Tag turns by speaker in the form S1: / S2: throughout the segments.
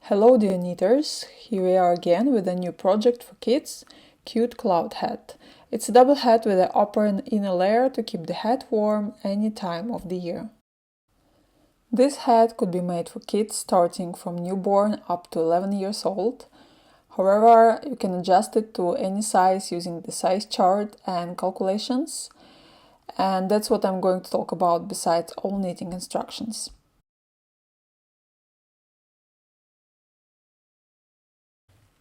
S1: Hello dear knitters, here we are again with a new project for kids, Cute Cloud Hat. It's a double hat with an upper and inner layer to keep the hat warm any time of the year. This hat could be made for kids starting from newborn up to 11 years old. However, you can adjust it to any size using the size chart and calculations. And that's what I'm going to talk about besides all knitting instructions.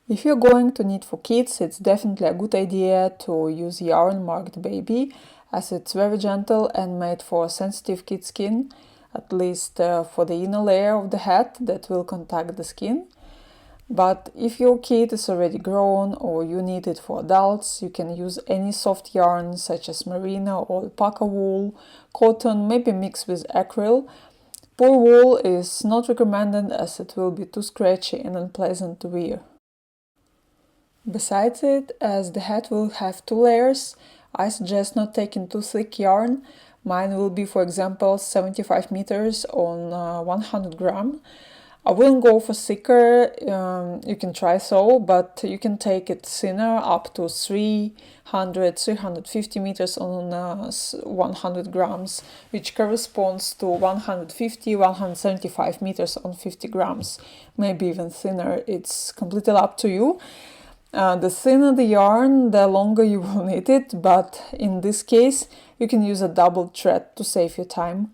S1: If you're going to knit for kids, it's definitely a good idea to use yarn marked baby, as it's very gentle and made for sensitive kid skin, at least for the inner layer of the hat that will contact the skin. But if your kid is already grown or you need it for adults, you can use any soft yarn such as merino or alpaca wool, cotton, maybe mixed with acrylic. Poor wool is not recommended as it will be too scratchy and unpleasant to wear. Besides it, as the hat will have two layers, I suggest not taking too thick yarn. Mine will be, for example, 75 meters on 100 gram. I wouldn't go for thicker, you can try so, but you can take it thinner up to 350 meters on 100 grams, which corresponds to 150-175 meters on 50 grams, maybe even thinner. It's completely up to you. The thinner the yarn, the longer you will knit it, but in this case you can use a double thread to save your time.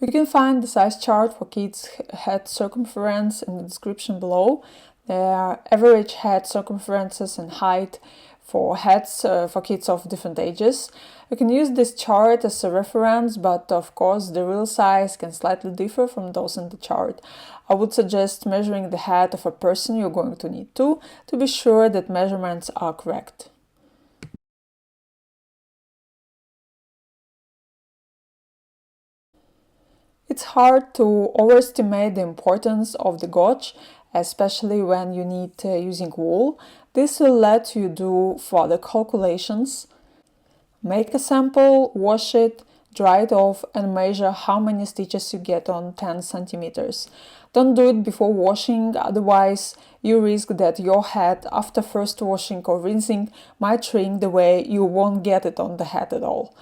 S1: You can find the size chart for kids' head circumference in the description below. There are average head circumferences and height for heads for kids of different ages. You can use this chart as a reference, but of course the real size can slightly differ from those in the chart. I would suggest measuring the head of a person you're going to knit to be sure that measurements are correct. It's hard to overestimate the importance of the gauge, especially when you knit using wool. This will let you do further calculations. Make a sample, wash it, dry it off and measure how many stitches you get on 10 centimeters. Don't do it before washing, otherwise you risk that your hat after first washing or rinsing might shrink the way you won't get it on the hat at all.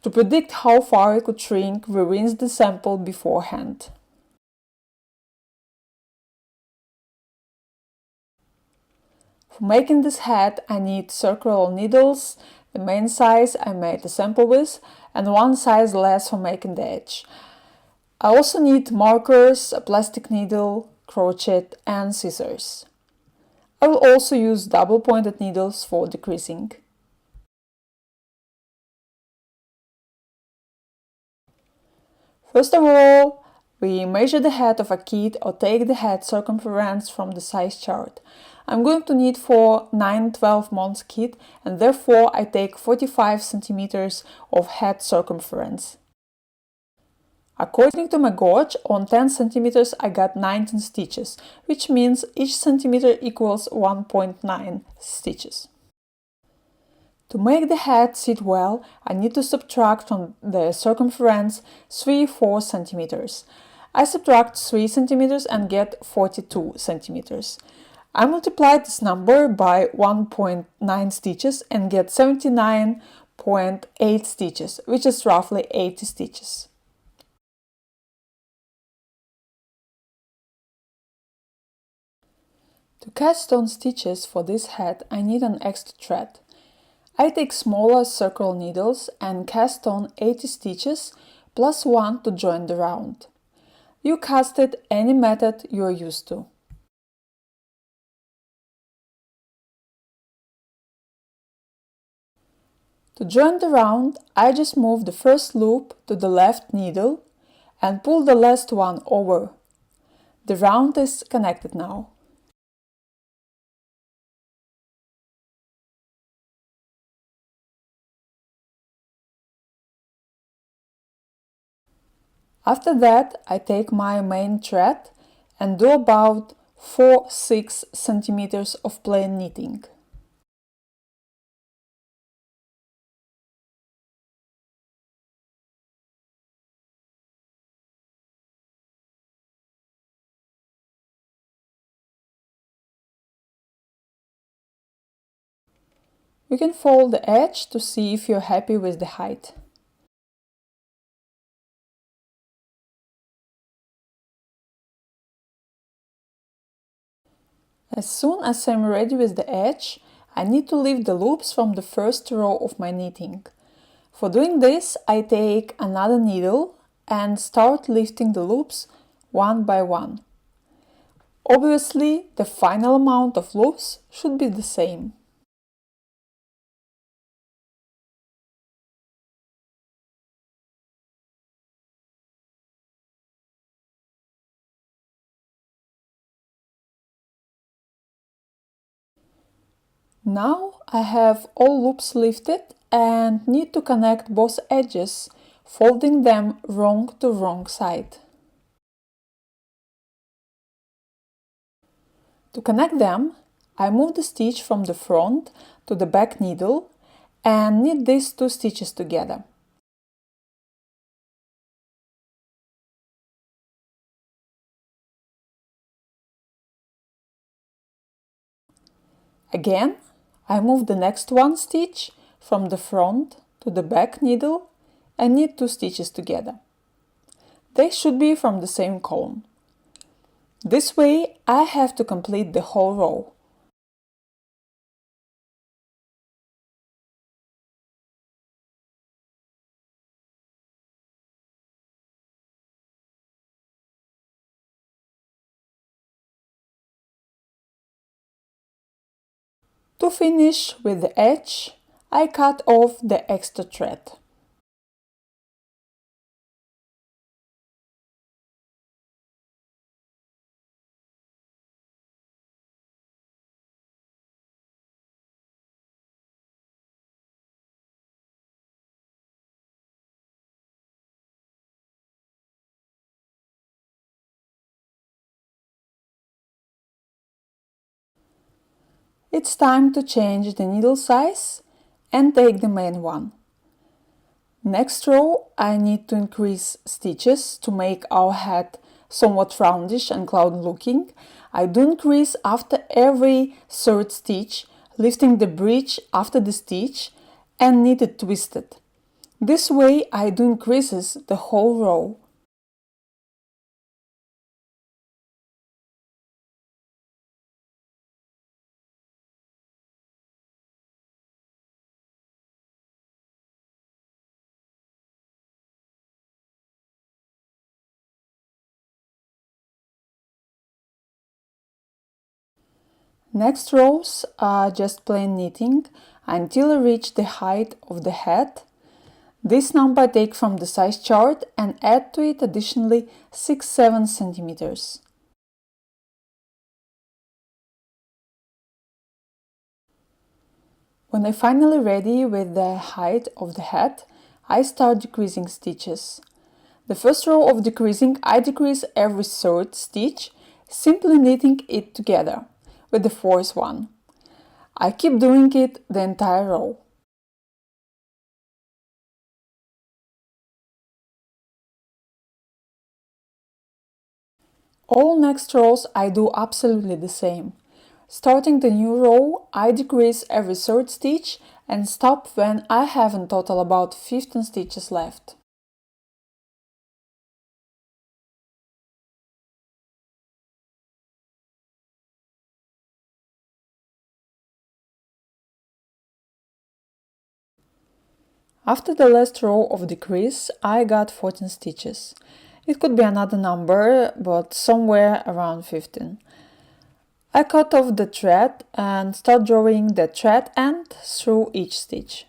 S1: To predict how far it could shrink, we rinse the sample beforehand. For making this hat, I need circular needles, the main size I made the sample with, and one size less for making the edge. I also need markers, a plastic needle, crochet and scissors. I will also use double-pointed needles for decreasing. First of all, we measure the head of a kid or take the head circumference from the size chart. I'm going to knit for 9-12 months kid and therefore I take 45 centimeters of head circumference. According to my gauge, on 10 centimeters I got 19 stitches, which means each centimeter equals 1.9 stitches. To make the head sit well, I need to subtract from the circumference 3-4 centimeters. I subtract 3 centimeters and get 42 centimeters. I multiply this number by 1.9 stitches and get 79.8 stitches, which is roughly 80 stitches. To cast on stitches for this hat, I need an extra thread. I take smaller circle needles and cast on 80 stitches plus 1 to join the round. You cast it any method you are used to. To join the round, I just move the first loop to the left needle and pull the last one over. The round is connected now. After that, I take my main thread and do about 4-6 centimeters of plain knitting. You can fold the edge to see if you're happy with the height. As soon as I'm ready with the edge, I need to lift the loops from the first row of my knitting. For doing this, I take another needle and start lifting the loops one by one. Obviously, the final amount of loops should be the same. Now I have all loops lifted and need to connect both edges, folding them wrong to wrong side. To connect them, I move the stitch from the front to the back needle and knit these two stitches together. Again, I move the next one stitch from the front to the back needle and knit two stitches together. They should be from the same column. This way I have to complete the whole row. To finish with the edge, I cut off the extra thread. It's time to change the needle size and take the main one. Next row, I need to increase stitches to make our hat somewhat roundish and cloud looking. I do increase after every third stitch, lifting the bridge after the stitch and knit it twisted. This way I do increases the whole row. Next rows are just plain knitting until I reach the height of the hat. This number I take from the size chart and add to it additionally 6-7 centimeters. When I'm finally ready with the height of the hat, I start decreasing stitches. The first row of decreasing, I decrease every third stitch, simply knitting it together with the fourth one. I keep doing it the entire row. All next rows I do absolutely the same. Starting the new row, I decrease every third stitch and stop when I have in total about 15 stitches left. After the last row of decrease, I got 14 stitches. It could be another number, but somewhere around 15. I cut off the thread and start drawing the thread end through each stitch.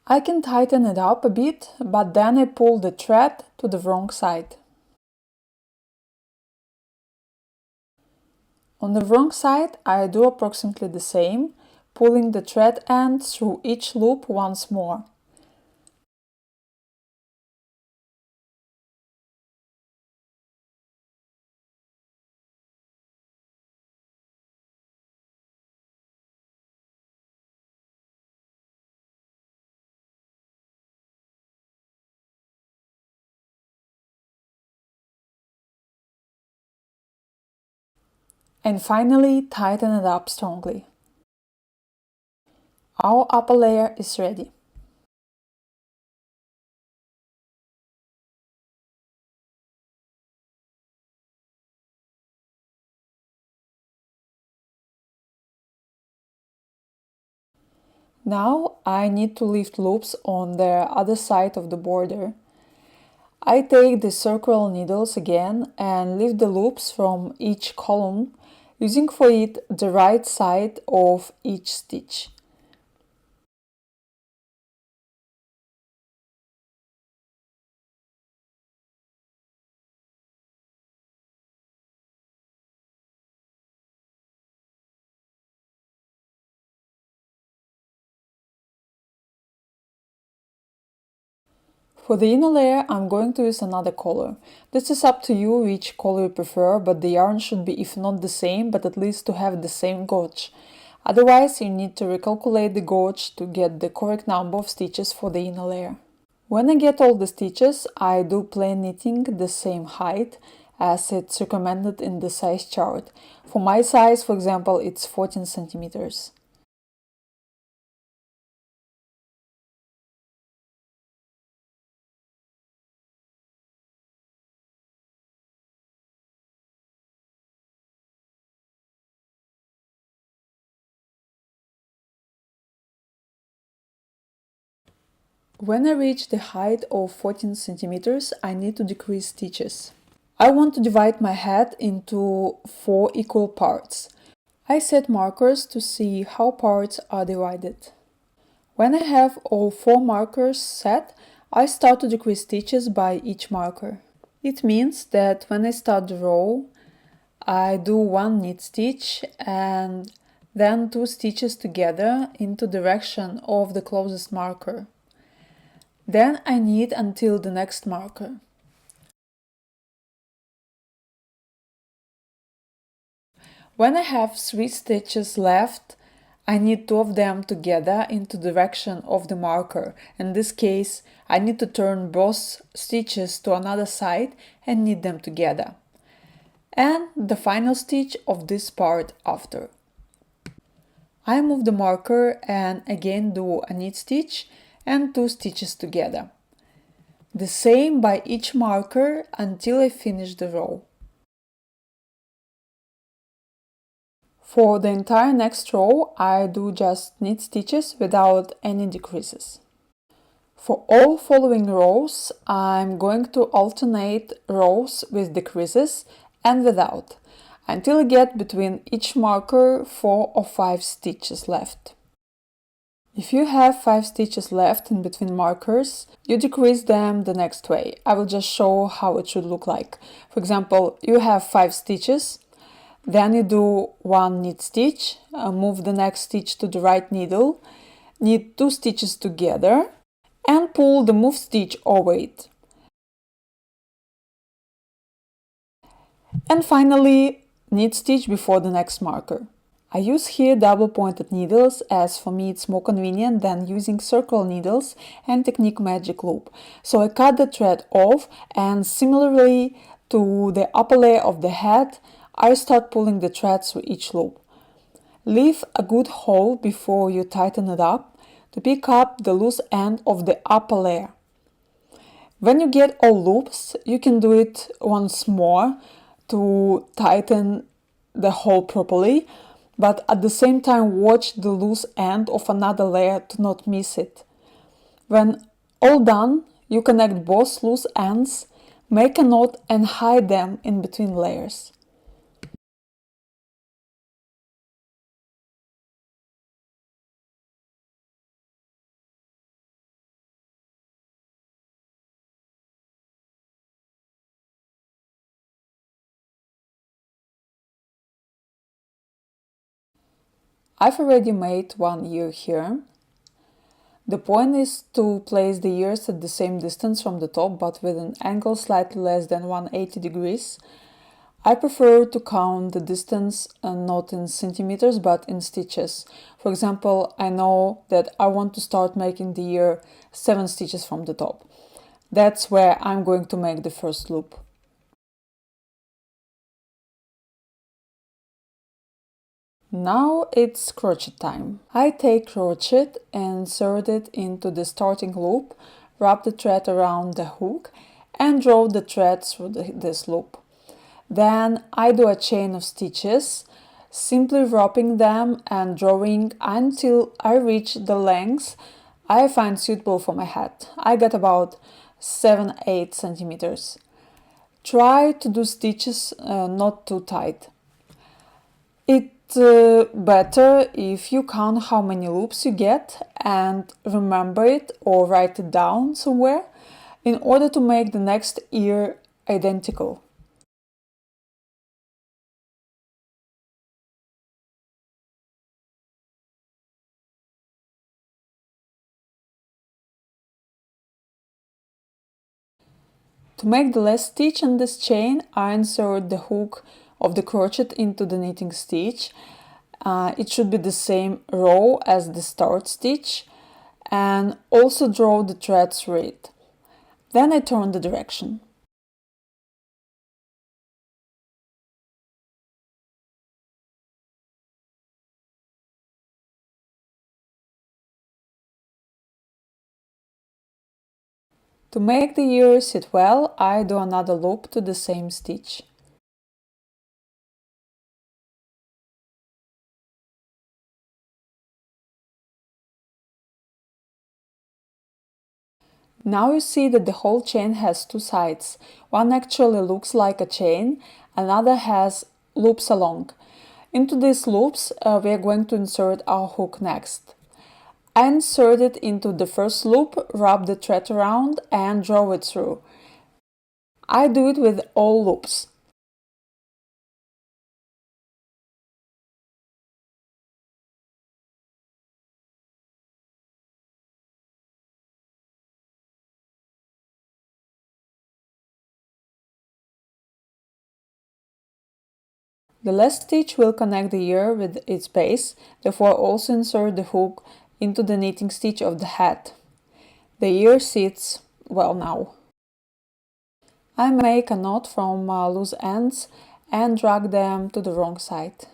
S1: I can tighten it up a bit, but then I pull the thread to the wrong side. On the wrong side, I do approximately the same, pulling the thread end through each loop once more. And finally, tighten it up strongly. Our upper layer is ready. Now I need to lift loops on the other side of the border. I take the circular needles again and lift the loops from each column, using for it the right side of each stitch. For the inner layer, I'm going to use another color. This is up to you which color you prefer, but the yarn should be, if not the same, but at least to have the same gauge. Otherwise, you need to recalculate the gauge to get the correct number of stitches for the inner layer. When I get all the stitches, I do plain knitting the same height as it's recommended in the size chart. For my size, for example, it's 14 centimeters. When I reach the height of 14 centimeters, I need to decrease stitches. I want to divide my head into 4 equal parts. I set markers to see how parts are divided. When I have all 4 markers set, I start to decrease stitches by each marker. It means that when I start the row, I do 1 knit stitch and then 2 stitches together into direction of the closest marker. Then I knit until the next marker. When I have 3 stitches left, I knit 2 of them together into the direction of the marker. In this case, I need to turn both stitches to another side and knit them together. And the final stitch of this part after. I move the marker and again do a knit stitch and 2 stitches together. The same by each marker until I finish the row. For the entire next row, I do just knit stitches without any decreases. For all following rows, I'm going to alternate rows with decreases and without, until I get between each marker 4 or 5 stitches left. If you have 5 stitches left in between markers, you decrease them the next way. I will just show how it should look like. For example, you have 5 stitches, then you do 1 knit stitch, move the next stitch to the right needle, knit 2 stitches together, and pull the move stitch over it. And finally, knit stitch before the next marker. I use here double pointed needles as for me it's more convenient than using circle needles and technique magic loop. So I cut the thread off and similarly to the upper layer of the head, I start pulling the thread through each loop. Leave a good hole before you tighten it up to pick up the loose end of the upper layer. When you get all loops, you can do it once more to tighten the hole properly, but at the same time watch the loose end of another layer to not miss it. When all done, you connect both loose ends, make a knot and hide them in between layers. I've already made one ear here. The point is to place the ears at the same distance from the top, but with an angle slightly less than 180 degrees. I prefer to count the distance not in centimeters but in stitches. For example, I know that I want to start making the ear 7 stitches from the top. That's where I'm going to make the first loop. Now it's crochet time. I take crochet and insert it into the starting loop, wrap the thread around the hook and draw the thread through this loop. Then I do a chain of stitches, simply wrapping them and drawing until I reach the length I find suitable for my hat. I get about 7-8 centimeters. Try to do stitches not too tight. It's better if you count how many loops you get and remember it or write it down somewhere in order to make the next ear identical. To make the last stitch in this chain, I insert the hook of the crochet into the knitting stitch. It should be the same row as the start stitch, and also draw the thread through it. Then I turn the direction. To make the ear sit well, I do another loop to the same stitch. Now you see that the whole chain has two sides. One actually looks like a chain, another has loops along. Into these loops, we are going to insert our hook next. I insert it into the first loop, wrap the thread around and draw it through. I do it with all loops. The last stitch will connect the ear with its base, therefore also insert the hook into the knitting stitch of the hat. The ear sits well now. I make a knot from loose ends and drag them to the wrong side.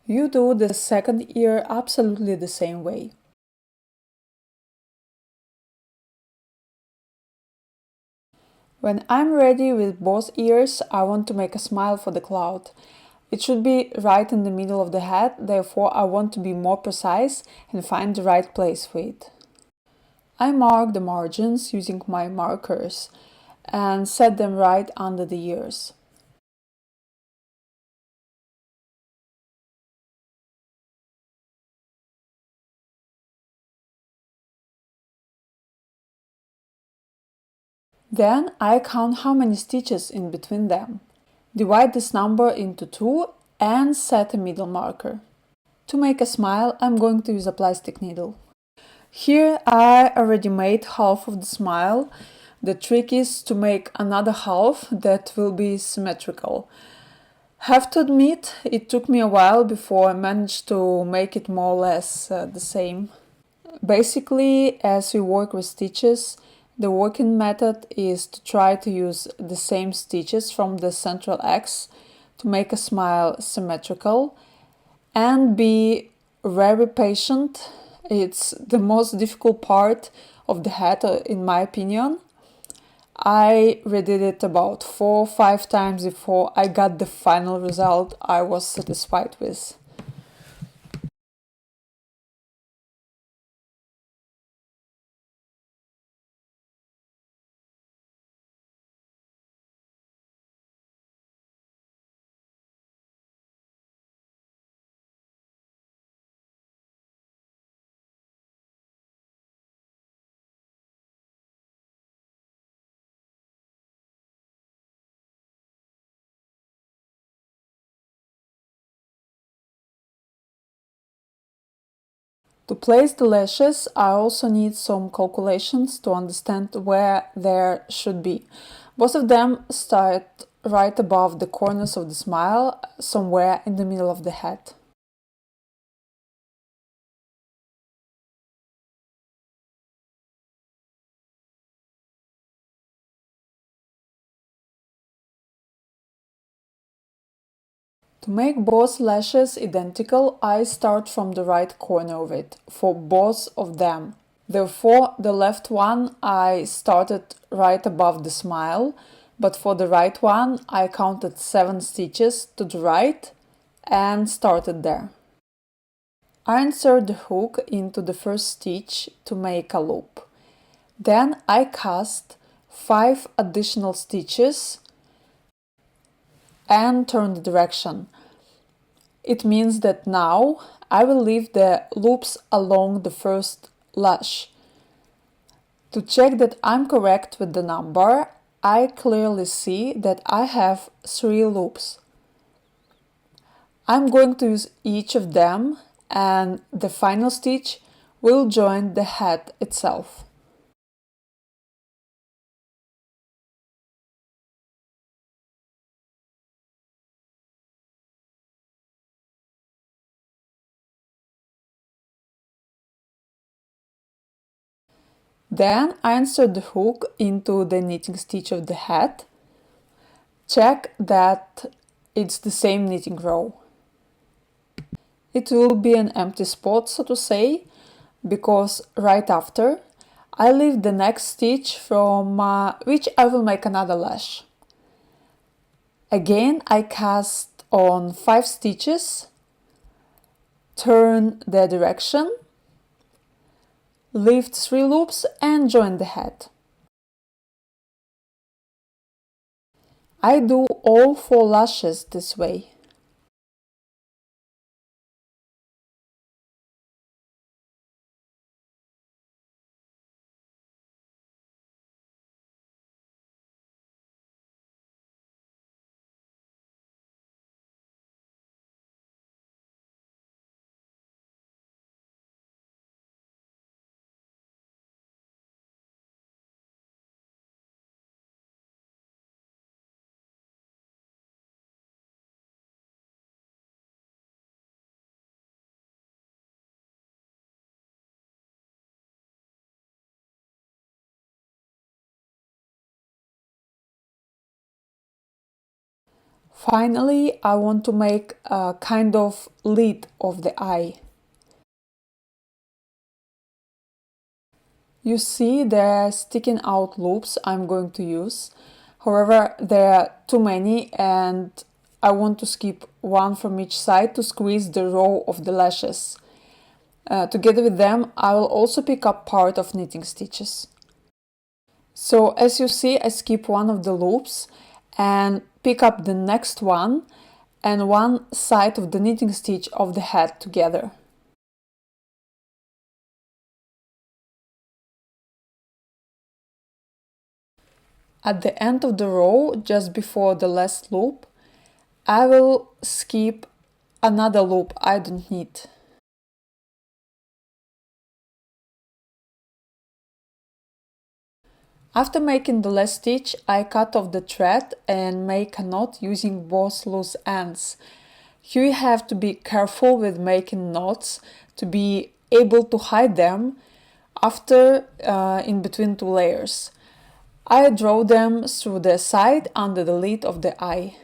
S1: You do the second ear absolutely the same way. When I'm ready with both ears, I want to make a smile for the cloud. It should be right in the middle of the head, therefore I want to be more precise and find the right place for it. I mark the margins using my markers and set them right under the ears. Then I count how many stitches in between them. Divide this number into 2 and set a middle marker. To make a smile, I'm going to use a plastic needle. Here I already made half of the smile. The trick is to make another half that will be symmetrical. Have to admit, it took me a while before I managed to make it more or less the same. Basically, as we work with stitches, the working method is to try to use the same stitches from the central X to make a smile symmetrical and be very patient. It's the most difficult part of the hat, in my opinion. I redid it about 4 or 5 times before I got the final result I was satisfied with. To place the lashes, I also need some calculations to understand where there should be. Both of them start right above the corners of the smile, somewhere in the middle of the head. To make both lashes identical, I start from the right corner of it, for both of them. Therefore, the left one I started right above the smile, but for the right one I counted 7 stitches to the right and started there. I insert the hook into the first stitch to make a loop. Then I cast 5 additional stitches and turn the direction. It means that now I will leave the loops along the first lash. To check that I'm correct with the number, I clearly see that I have 3 loops. I'm going to use each of them, and the final stitch will join the head itself. Then I insert the hook into the knitting stitch of the head. Check that it's the same knitting row. It will be an empty spot, so to say, because right after I leave the next stitch from which I will make another lash. Again, I cast on 5 stitches, turn the direction, leave 3 loops and join the head. I do all 4 lashes this way. Finally, I want to make a kind of lid of the eye. You see the sticking out loops I'm going to use. However, there are too many and I want to skip one from each side to squeeze the row of the lashes. Together with them, I will also pick up part of knitting stitches. So as you see, I skip one of the loops and pick up the next one and one side of the knitting stitch of the head together. At the end of the row, just before the last loop, I will skip another loop I don't need. After making the last stitch, I cut off the thread and make a knot using both loose ends. Here you have to be careful with making knots to be able to hide them after in between 2 layers. I draw them through the side under the lid of the eye.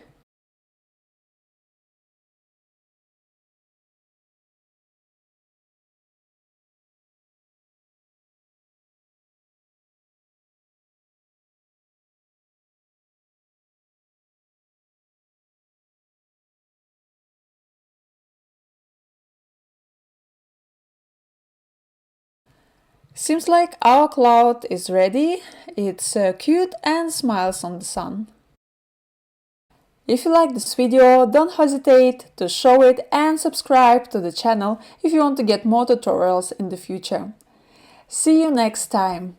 S1: Seems like our cloud is ready. It's cute and smiles on the sun. If you like this video, don't hesitate to show it and subscribe to the channel if you want to get more tutorials in the future. See you next time!